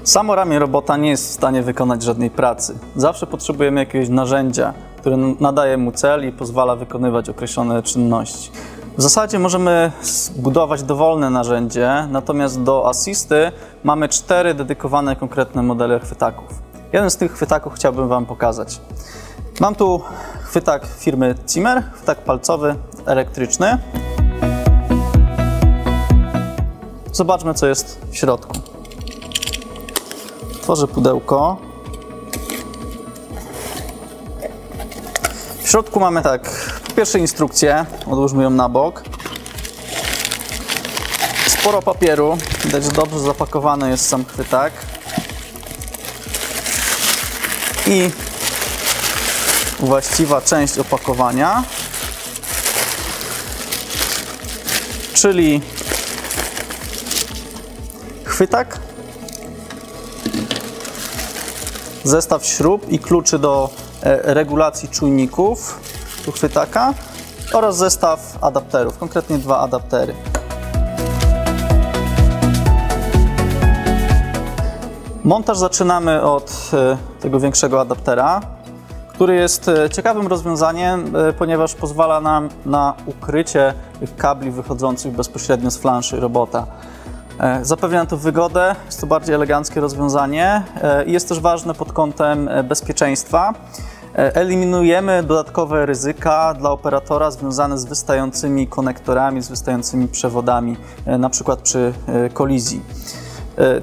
Samo ramię robota nie jest w stanie wykonać żadnej pracy. Zawsze potrzebujemy jakiegoś narzędzia, które nadaje mu cel i pozwala wykonywać określone czynności. W zasadzie możemy zbudować dowolne narzędzie, natomiast do asysty mamy 4 dedykowane konkretne modele chwytaków. Jeden z tych chwytaków chciałbym Wam pokazać. Mam tu chwytak firmy Zimmer, chwytak palcowy, elektryczny. Zobaczmy, co jest w środku. Otworzę pudełko. W środku mamy po pierwsze instrukcję, odłóżmy ją na bok. Sporo papieru, widać, że dobrze zapakowany jest sam chwytak. I właściwa część opakowania, czyli chwytak, zestaw śrub i kluczy do regulacji czujników tu chwytaka oraz zestaw adapterów, konkretnie 2 adaptery. Montaż zaczynamy od tego większego adaptera, który jest ciekawym rozwiązaniem, ponieważ pozwala nam na ukrycie tych kabli wychodzących bezpośrednio z flanszy robota. Zapewnia to wygodę, jest to bardziej eleganckie rozwiązanie i jest też ważne pod kątem bezpieczeństwa. Eliminujemy dodatkowe ryzyka dla operatora związane z wystającymi konektorami, z wystającymi przewodami, na przykład przy kolizji.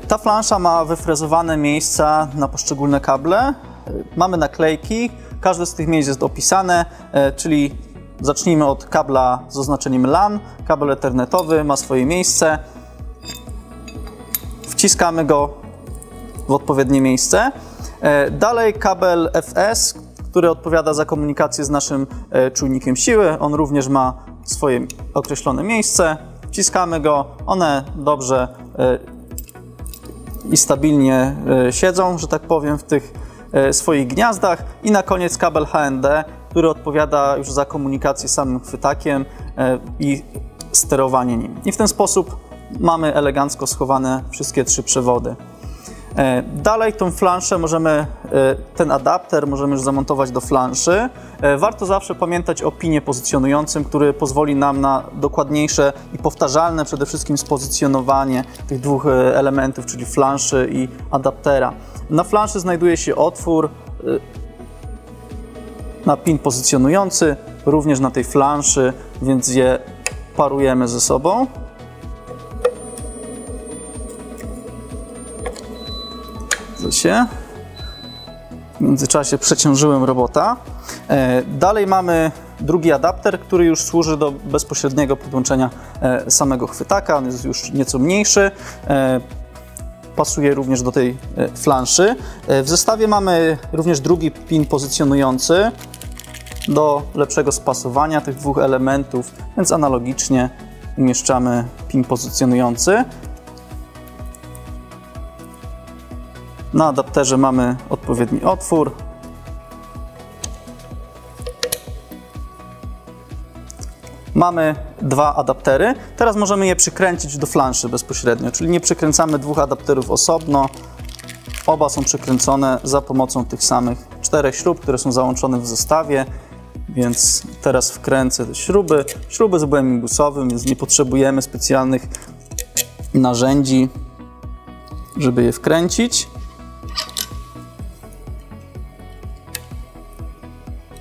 Ta flansza ma wyfrezowane miejsca na poszczególne kable. Mamy naklejki, każde z tych miejsc jest opisane, czyli zacznijmy od kabla z oznaczeniem LAN. Kabel ethernetowy ma swoje miejsce. Wciskamy go w odpowiednie miejsce. Dalej kabel FS, który odpowiada za komunikację z naszym czujnikiem siły. On również ma swoje określone miejsce. Wciskamy go, one dobrze i stabilnie siedzą, że tak powiem, w tych swoich gniazdach. I na koniec kabel HND, który odpowiada już za komunikację z samym chwytakiem i sterowanie nim. I w ten sposób mamy elegancko schowane wszystkie 3 przewody. Dalej tą flanszę ten adapter możemy już zamontować do flanszy. Warto zawsze pamiętać o pinie pozycjonującym, który pozwoli nam na dokładniejsze i powtarzalne przede wszystkim spozycjonowanie tych 2 elementów, czyli flanszy i adaptera. Na flanszy znajduje się otwór na pin pozycjonujący, również na tej flanszy, więc je parujemy ze sobą. W międzyczasie przeciążyłem robota. Dalej mamy drugi adapter, który już służy do bezpośredniego podłączenia samego chwytaka. On jest już nieco mniejszy. Pasuje również do tej flanszy. W zestawie mamy również drugi pin pozycjonujący do lepszego spasowania tych 2 elementów, więc analogicznie umieszczamy pin pozycjonujący. Na adapterze mamy odpowiedni otwór. Mamy 2 adaptery. Teraz możemy je przykręcić do flanszy bezpośrednio, czyli nie przykręcamy 2 adapterów osobno. Oba są przykręcone za pomocą tych samych 4 śrub, które są załączone w zestawie. Więc teraz wkręcę te śruby. Śruby z obłem imbusowym, więc nie potrzebujemy specjalnych narzędzi, żeby je wkręcić.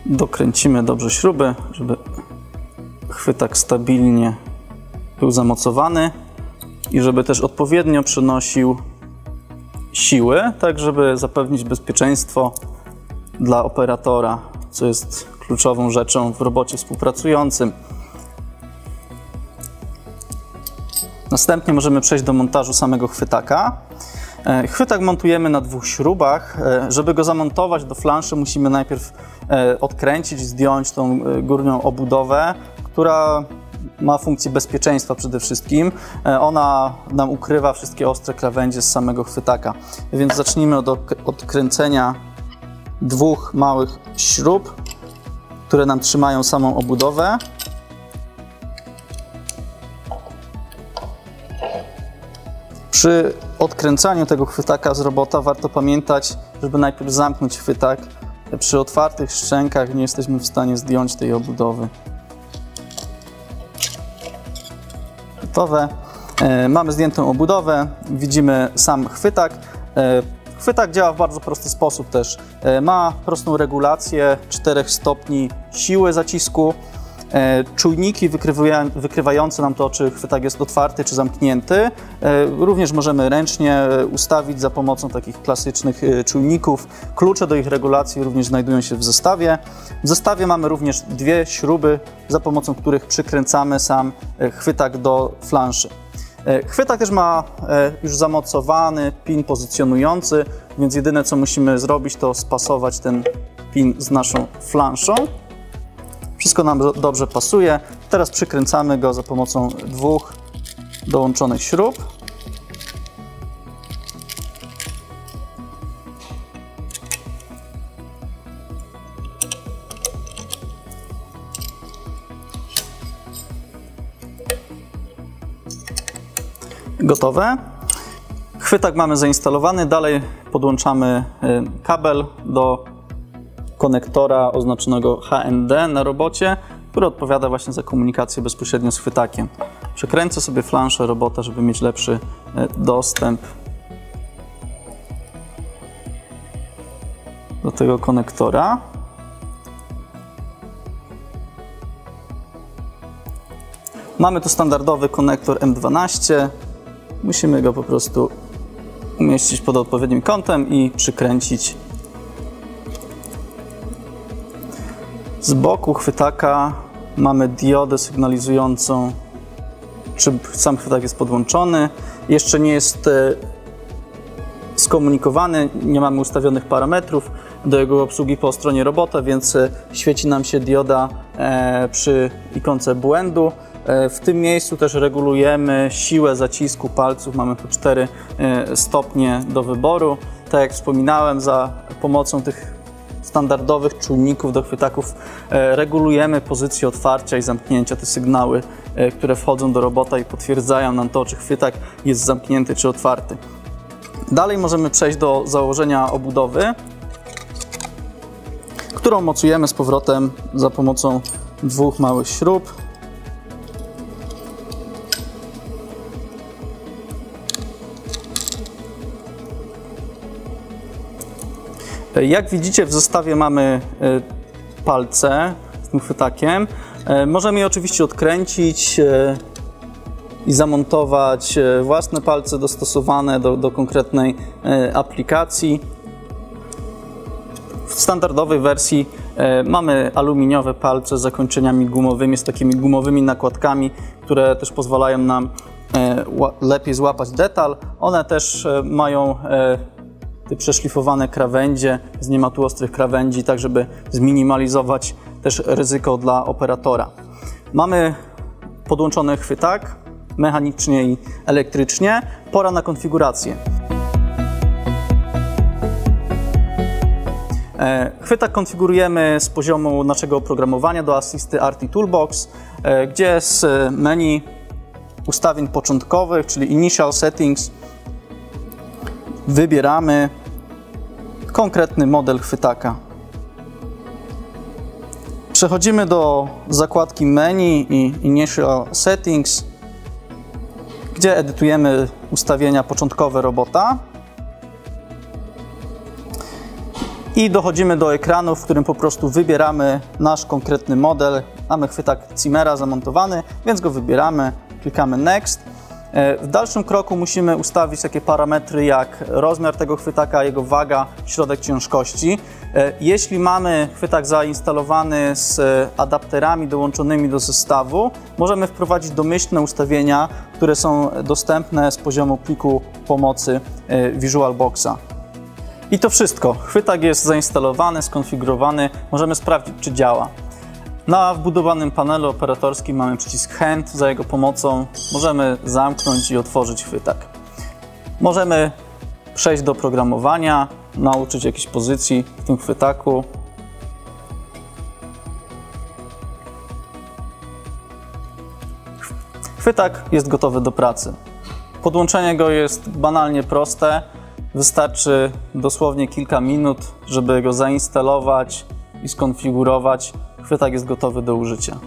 Dokręcimy dobrze śruby, żeby chwytak stabilnie był zamocowany i żeby też odpowiednio przenosił siły, tak żeby zapewnić bezpieczeństwo dla operatora, co jest kluczową rzeczą w robocie współpracującym. Następnie możemy przejść do montażu samego chwytaka. Chwytak montujemy na 2 śrubach. Żeby go zamontować do flanszy, musimy najpierw odkręcić, zdjąć tą górnią obudowę, która ma funkcję bezpieczeństwa przede wszystkim. Ona nam ukrywa wszystkie ostre krawędzie z samego chwytaka. Więc zacznijmy od odkręcenia 2 małych śrub. które nam trzymają samą obudowę. Przy odkręcaniu tego chwytaka z robota warto pamiętać, żeby najpierw zamknąć chwytak. Przy otwartych szczękach nie jesteśmy w stanie zdjąć tej obudowy. Gotowe. Mamy zdjętą obudowę, widzimy sam chwytak. Chwytak działa w bardzo prosty sposób też. Ma prostą regulację 4 stopni siły zacisku. Czujniki wykrywające nam to, czy chwytak jest otwarty, czy zamknięty. Również możemy ręcznie ustawić za pomocą takich klasycznych czujników. Klucze do ich regulacji również znajdują się w zestawie. W zestawie mamy również 2 śruby, za pomocą których przykręcamy sam chwytak do flanszy. Chwytak też ma już zamocowany pin pozycjonujący, więc jedyne co musimy zrobić, to spasować ten pin z naszą flanszą. Wszystko nam dobrze pasuje. Teraz przykręcamy go za pomocą 2 dołączonych śrub. Gotowe. Chwytak mamy zainstalowany. Dalej podłączamy kabel do konektora oznaczonego HND na robocie, który odpowiada właśnie za komunikację bezpośrednio z chwytakiem. Przekręcę sobie flanszę robota, żeby mieć lepszy dostęp do tego konektora. Mamy tu standardowy konektor M12. Musimy go po prostu umieścić pod odpowiednim kątem i przykręcić. Z boku chwytaka mamy diodę sygnalizującą, czy sam chwytak jest podłączony. Jeszcze nie jest skomunikowany, nie mamy ustawionych parametrów do jego obsługi po stronie robota, więc świeci nam się dioda przy ikonce błędu. W tym miejscu też regulujemy siłę zacisku palców. Mamy tu 4 stopnie do wyboru. Tak jak wspominałem, za pomocą tych standardowych czujników do chwytaków regulujemy pozycję otwarcia i zamknięcia, te sygnały, które wchodzą do robota i potwierdzają nam to, czy chwytak jest zamknięty czy otwarty. Dalej możemy przejść do założenia obudowy, którą mocujemy z powrotem za pomocą 2 małych śrub. Jak widzicie, w zestawie mamy palce z tym chwytakiem. Możemy je oczywiście odkręcić i zamontować własne palce dostosowane do konkretnej aplikacji. W standardowej wersji mamy aluminiowe palce z zakończeniami gumowymi, z takimi gumowymi nakładkami, które też pozwalają nam lepiej złapać detal. One też mają te przeszlifowane krawędzie, nie ma tu ostrych krawędzi, tak żeby zminimalizować też ryzyko dla operatora. Mamy podłączony chwytak mechanicznie i elektrycznie. Pora na konfigurację. Chwytak konfigurujemy z poziomu naszego oprogramowania do asysty Arty Toolbox, gdzie z menu ustawień początkowych, czyli Initial Settings, wybieramy konkretny model chwytaka. Przechodzimy do zakładki Menu i Initial Settings, gdzie edytujemy ustawienia początkowe robota. I dochodzimy do ekranu, w którym po prostu wybieramy nasz konkretny model. Mamy chwytak Zimmera zamontowany, więc go wybieramy, klikamy Next. W dalszym kroku musimy ustawić takie parametry jak rozmiar tego chwytaka, jego waga, środek ciężkości. Jeśli mamy chwytak zainstalowany z adapterami dołączonymi do zestawu, możemy wprowadzić domyślne ustawienia, które są dostępne z poziomu pliku pomocy VisualBoxa. I to wszystko. Chwytak jest zainstalowany, skonfigurowany. Możemy sprawdzić, czy działa. Na wbudowanym panelu operatorskim mamy przycisk Hand. Za jego pomocą możemy zamknąć i otworzyć chwytak. Możemy przejść do programowania, nauczyć jakiejś pozycji w tym chwytaku. chwytak jest gotowy do pracy. Podłączenie go jest banalnie proste. Wystarczy dosłownie kilka minut, żeby go zainstalować i skonfigurować. Chwytak jest gotowy do użycia.